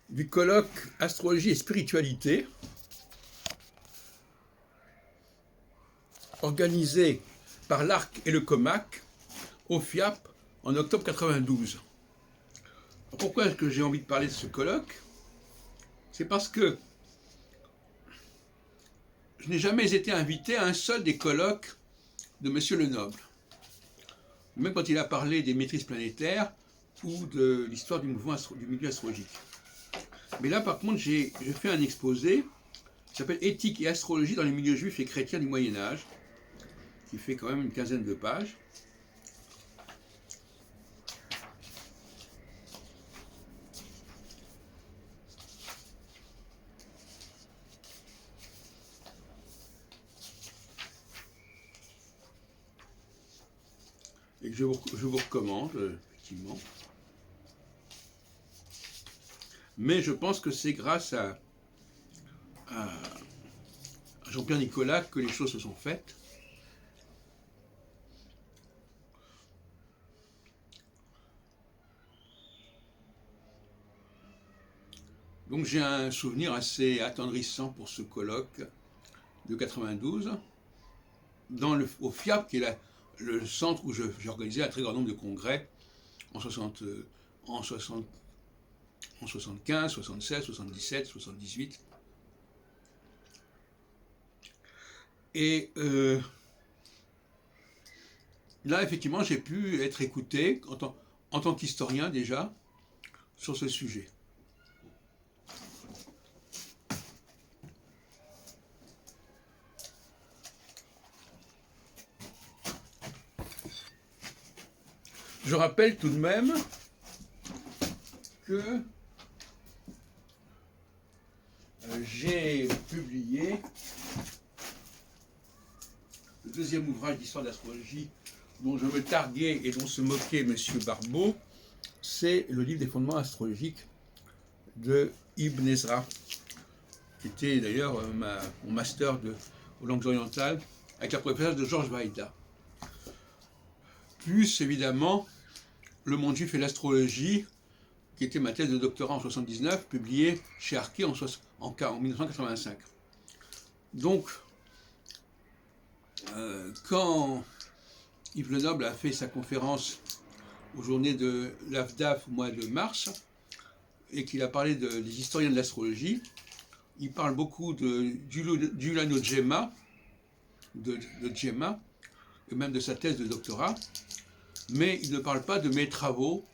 du colloque Astrologie et Spiritualité, organisé par l'ARC et le COMAC au FIAP en octobre 92. Pourquoi est-ce que j'ai envie de parler de ce colloque? C'est parce que je n'ai jamais été invité à un seul des colloques de M. Lenoble. Même quand il a parlé des maîtrises planétaires ou de l'histoire du milieu astrologique. Mais là, par contre, j'ai fait un exposé qui s'appelle Éthique et astrologie dans les milieux juifs et chrétiens du Moyen-Âge, qui fait quand même une quinzaine de pages. Et que je vous recommande, effectivement. Mais je pense que c'est grâce à Jean-Pierre Nicolas que les choses se sont faites. Donc j'ai un souvenir assez attendrissant pour ce colloque de 92, au FIAP, qui est le centre où j'ai organisé un très grand nombre de congrès en 75, 76, 77, 78. Et là, effectivement, j'ai pu être écouté en tant qu'historien déjà sur ce sujet. Je rappelle tout de même que j'ai publié le deuxième ouvrage d'histoire d'astrologie dont je me targuais et dont se moquait M. Barbeau, c'est le livre des fondements astrologiques de Ibn Ezra, qui était d'ailleurs mon master aux langues orientales, avec la professeure de Georges Vaïda. Plus évidemment, Le monde juif et l'astrologie, qui était ma thèse de doctorat en 79, publiée chez Arki en 1985. Donc, quand Yves Lenoble a fait sa conférence aux journées de l'AFDAF au mois de mars, et qu'il a parlé des historiens de l'astrologie, il parle beaucoup de Giuliano Gemma, de Gemma, et même de sa thèse de doctorat, mais il ne parle pas de mes travaux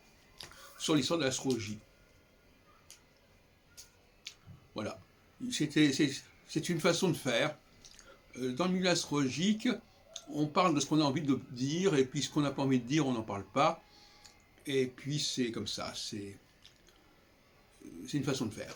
sur l'histoire de l'astrologie. Voilà. C'est une façon de faire. Dans le milieu astrologique, on parle de ce qu'on a envie de dire, et puis ce qu'on n'a pas envie de dire, on n'en parle pas. Et puis c'est comme ça, c'est une façon de faire.